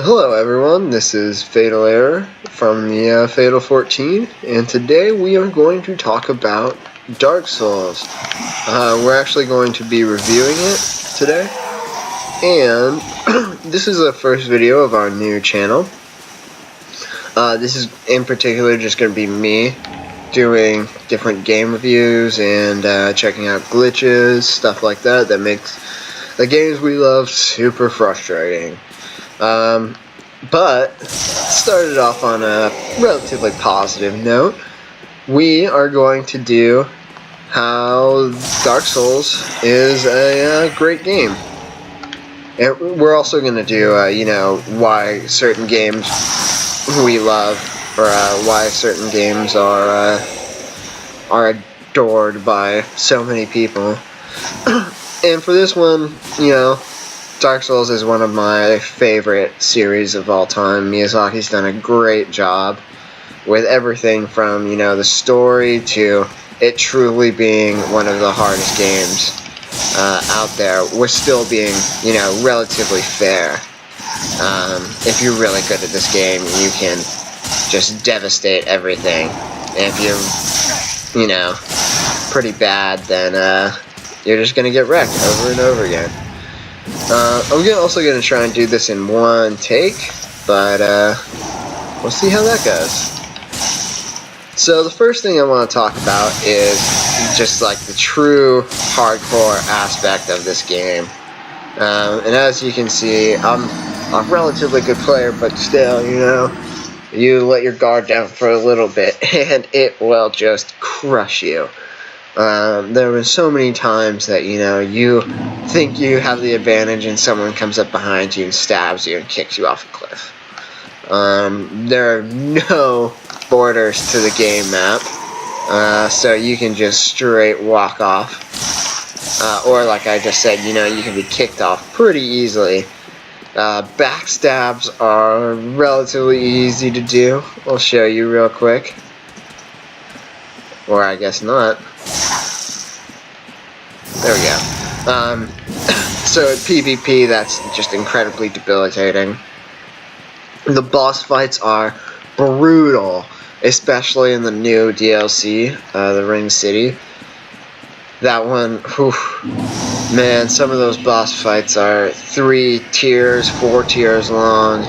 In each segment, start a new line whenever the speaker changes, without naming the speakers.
Hello everyone, this is Fatal Error from the Fatal 14, and today we are going to talk about Dark Souls. We're actually going to be reviewing it today, and this is the first video of our new channel. This is in particular just going to be me doing different game reviews and checking out glitches, stuff like that makes the games we love super frustrating. But started off on a relatively positive note. We are going to do how Dark Souls is a great game. And we're also going to do, why certain games we love, or why certain games are adored by so many people. And for this one, Dark Souls is one of my favorite series of all time. Miyazaki's done a great job with everything from, the story to it truly being one of the hardest games out there, with still being, relatively fair. If you're really good at this game, you can just devastate everything. And if you're, pretty bad, then you're just going to get wrecked over and over again. I'm also going to try and do this in one take, but we'll see how that goes. So the first thing I want to talk about is just like the true hardcore aspect of this game. And as you can see, I'm a relatively good player, but still, you let your guard down for a little bit and it will just crush you. There were so many times that, you think you have the advantage and someone comes up behind you and stabs you and kicks you off a cliff. There are no borders to the game map, so you can just straight walk off. Or like I just said, you can be kicked off pretty easily. Backstabs are relatively easy to do. I'll show you real quick. Or I guess not. There we go. So at PvP, that's just incredibly debilitating. The boss fights are brutal, especially in the new DLC, the Ring City. That one, whew, man, some of those boss fights are 3 tiers, 4 tiers long,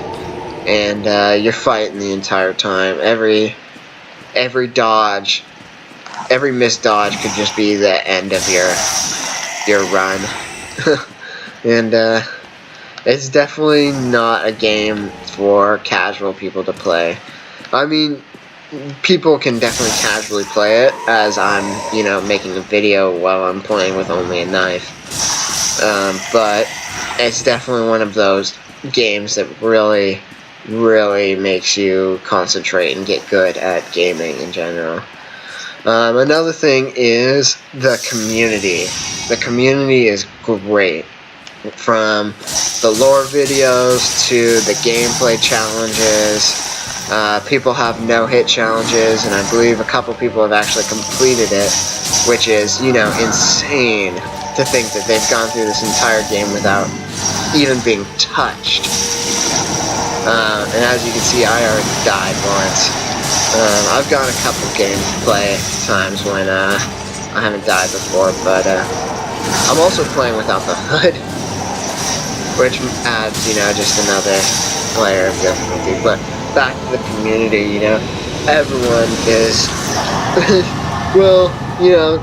and you're fighting the entire time. Every dodge, every missed dodge could just be the end of your run. And it's definitely not a game for casual people to play. I mean, people can definitely casually play it, as I'm, making a video while I'm playing with only a knife. But it's definitely one of those games that really, really makes you concentrate and get good at gaming in general. Another thing is the community. The community is great. From the lore videos to the gameplay challenges, people have no-hit challenges, and I believe a couple people have actually completed it, which is, insane to think that they've gone through this entire game without even being touched. And as you can see, I already died once. I've gone a couple gameplay times when I haven't died before, but I'm also playing without the hood, which adds, just another layer of difficulty. But back to the community, everyone is, well,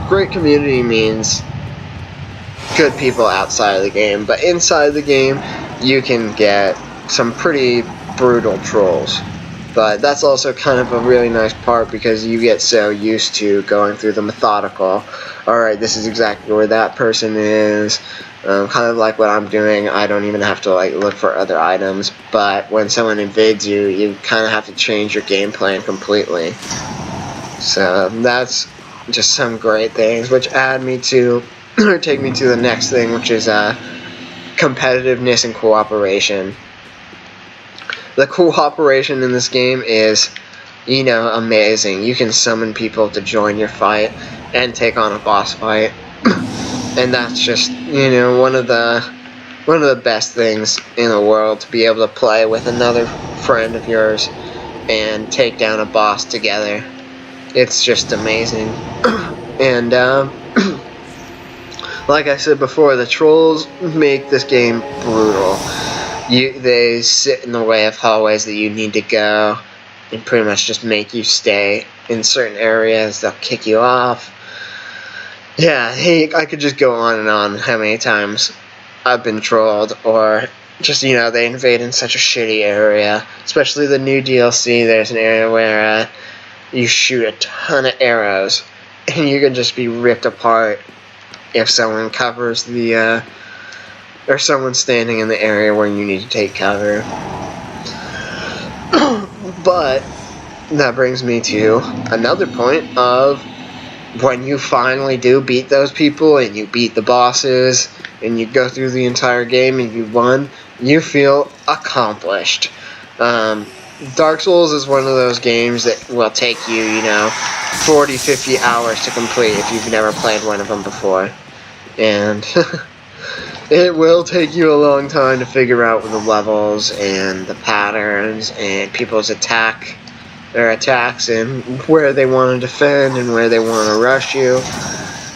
great community means good people outside of the game, but inside the game, you can get some pretty brutal trolls. But that's also kind of a really nice part, because you get so used to going through the methodical, alright, this is exactly where that person is, kind of like what I'm doing. I don't even have to look for other items, but when someone invades you, you kind of have to change your game plan completely. So that's just some great things, which add me to, or take me to the next thing, which is competitiveness and cooperation. The cooperation in this game is, amazing. You can summon people to join your fight and take on a boss fight. And that's just, one of the one of the best things in the world to be able to play with another friend of yours and take down a boss together. It's just amazing. And like I said before, the trolls make this game brutal. They sit in the way of hallways that you need to go and pretty much just make you stay in certain areas. They'll kick you off. Yeah, hey, I could just go on and on how many times I've been trolled, or just, they invade in such a shitty area. Especially the new DLC, there's an area where you shoot a ton of arrows, and you can just be ripped apart if someone covers the, or someone's standing in the area where you need to take cover. But that brings me to another point of when you finally do beat those people and you beat the bosses and you go through the entire game and you won, you feel accomplished. Dark Souls is one of those games that will take you, 40, 50 hours to complete if you've never played one of them before. And it will take you a long time to figure out the levels and the patterns and people's their attacks and where they want to defend and where they want to rush you.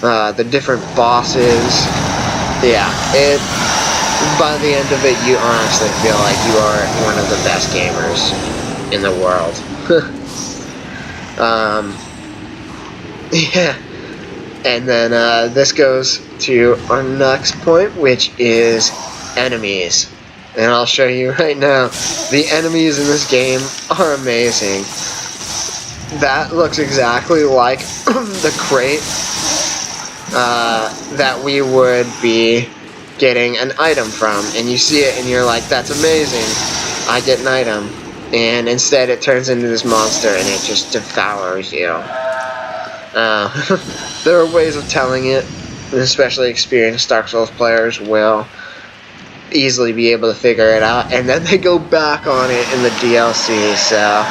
The different bosses. Yeah, by the end of it, you honestly feel like you are one of the best gamers in the world. Yeah. And then this goes to our next point, which is enemies. And I'll show you right now. The enemies in this game are amazing. That looks exactly like the crate that we would be getting an item from. And you see it and you're like, that's amazing. I get an item. And instead it turns into this monster and it just devours you. There are ways of telling it, and especially experienced Dark Souls players will easily be able to figure it out, and then they go back on it in the DLC, so,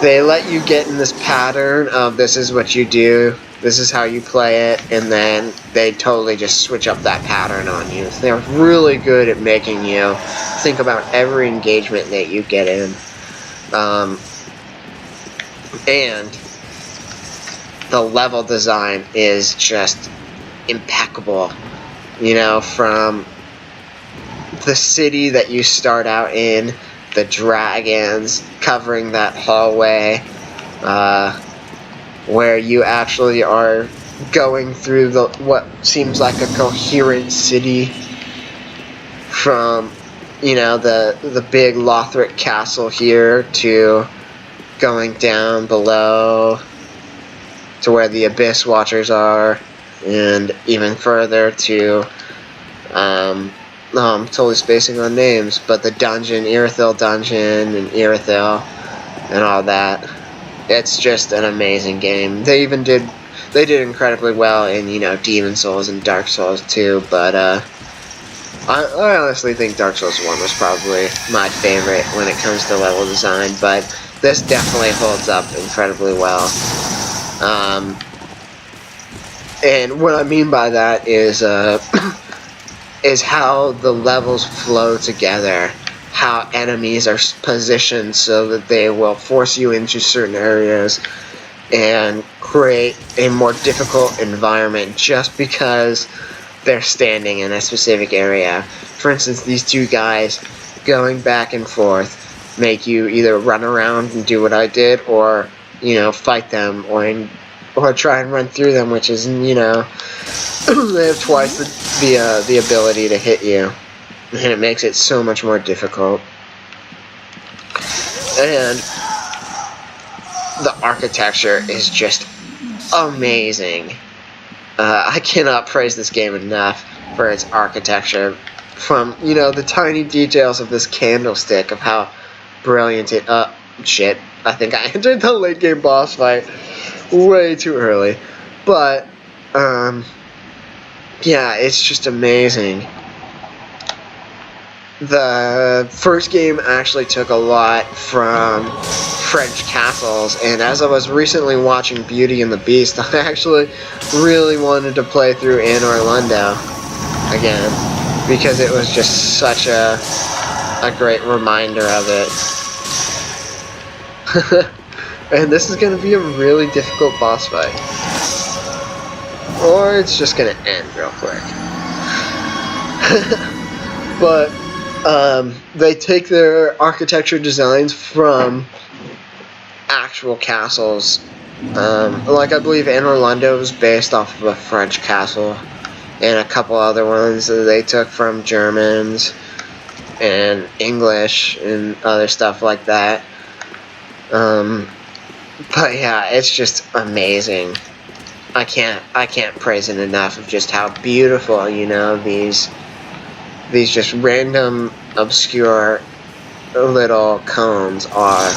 they let you get in this pattern of this is what you do, this is how you play it, and then they totally just switch up that pattern on you. They're really good at making you think about every engagement that you get in. And the level design is just impeccable. From the city that you start out in, the dragons covering that hallway, where you actually are going through what seems like a coherent city, from the big Lothric castle here to going down below to where the Abyss Watchers are, and even further to, I'm totally spacing on names, but the dungeon, Irithyll Dungeon, and Irithyll, and all that. It's just an amazing game. They did incredibly well in, Demon Souls and Dark Souls too, but, I honestly think Dark Souls 1 was probably my favorite when it comes to level design, but this definitely holds up incredibly well. And what I mean by that is is how the levels flow together, how enemies are positioned so that they will force you into certain areas and create a more difficult environment just because they're standing in a specific area. For instance, these two guys going back and forth make you either run around and do what I did, or fight them, or try and run through them, which is, they have twice the ability to hit you, and it makes it so much more difficult. And the architecture is just amazing. I cannot praise this game enough for its architecture, from, the tiny details of this candlestick, of how brilliant it, shit, I think I entered the late game boss fight way too early, but, yeah, it's just amazing. The first game actually took a lot from French castles, and as I was recently watching Beauty and the Beast, I actually really wanted to play through Anne Orlando, again, because it was just such a great reminder of it. And this is going to be a really difficult boss fight. Or it's just going to end real quick. But they take their architecture designs from actual castles. Like I believe Anne Orlando was based off of a French castle, and a couple other ones that they took from Germans and English and other stuff like that. But yeah, it's just amazing. I can't praise it enough of just how beautiful, you know, these just random obscure little cones are.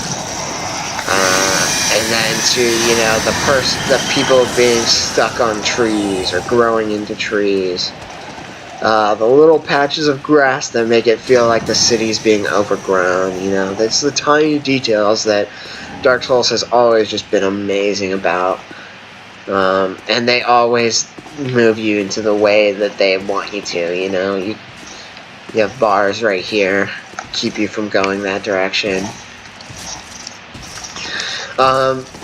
And then to, you know, the people being stuck on trees or growing into trees. The little patches of grass that make it feel like the city's being overgrown, you know. That's the tiny details that Dark Souls has always just been amazing about. And they always move you into the way that they want you to, you know. You have bars right here, keep you from going that direction.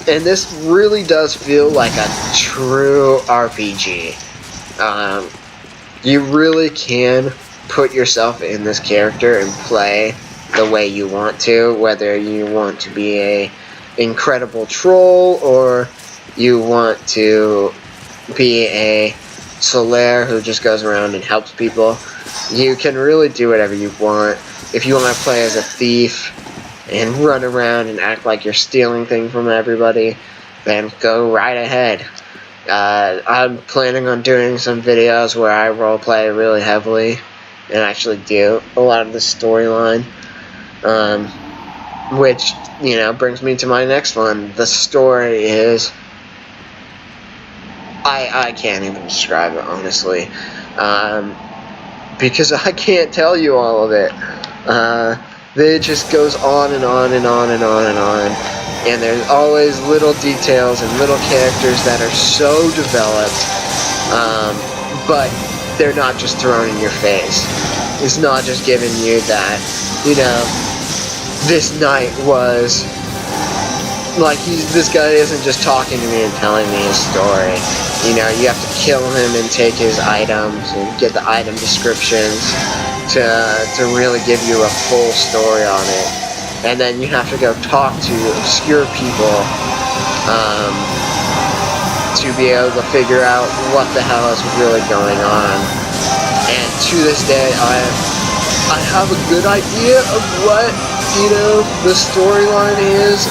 And this really does feel like a true RPG. You really can put yourself in this character and play the way you want to, whether you want to be a incredible troll or you want to be a Solaire who just goes around and helps people. You can really do whatever you want. If you want to play as a thief and run around and act like you're stealing things from everybody, then go right ahead. I'm planning on doing some videos where I roleplay really heavily and actually do a lot of the storyline, which, you know, brings me to my next one. The story is, I can't even describe it, honestly, because I can't tell you all of it. It just goes on and on and on and on and on. And there's always little details and little characters that are so developed, but they're not just thrown in your face. It's not just giving you that, you know, this knight was, like, this guy isn't just talking to me and telling me his story. You know, you have to kill him and take his items and get the item descriptions to really give you a full story on it. And then you have to go talk to obscure people to be able to figure out what the hell is really going on. And to this day, I have a good idea of what, you know, the storyline is,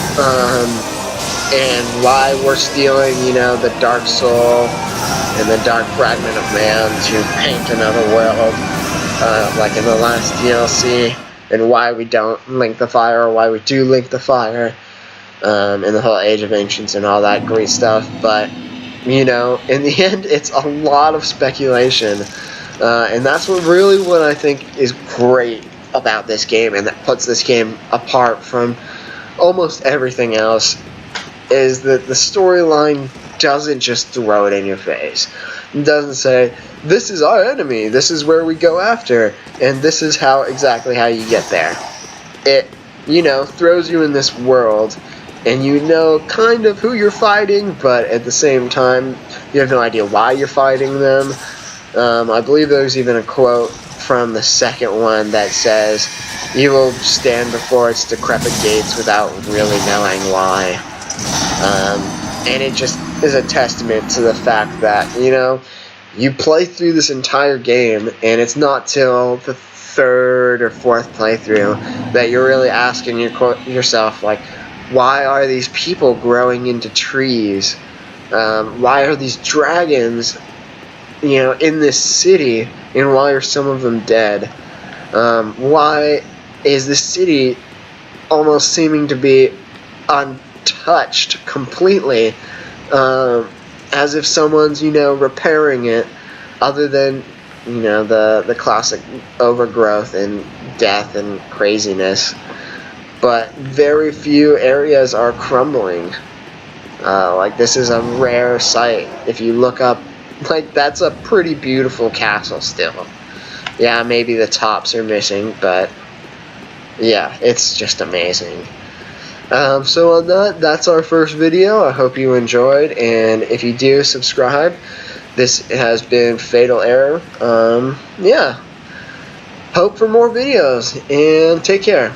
and why we're stealing, you know, the Dark Soul and the Dark Fragment of Man to paint another world, like in the last DLC. And why we don't link the fire, or why we do link the fire, and the whole Age of Ancients and all that great stuff. But, you know, in the end, it's a lot of speculation, and that's what I think is great about this game, and that puts this game apart from almost everything else, is that the storyline doesn't just throw it in your face. It doesn't say, this is our enemy, this is where we go after, and this is exactly how you get there. It, you know, throws you in this world, and you know kind of who you're fighting, but at the same time, you have no idea why you're fighting them. I believe there's even a quote from the second one that says, you will stand before its decrepit gates without really knowing why. And it just is a testament to the fact that, you know, you play through this entire game, and it's not till the third or fourth playthrough that you're really asking yourself, like, why are these people growing into trees? Why are these dragons, you know, in this city, and why are some of them dead? Why is this city almost seeming to be untouched completely, as if someone's, you know, repairing it, other than, you know, the classic overgrowth and death and craziness. But very few areas are crumbling. Like, this is a rare sight. If you look up Like, that's a pretty beautiful castle still. Yeah, maybe the tops are missing, but yeah, it's just amazing. So on that's our first video. I hope you enjoyed, and if you do, subscribe. This has been Fatal Error. Yeah. Hope for more videos, and take care.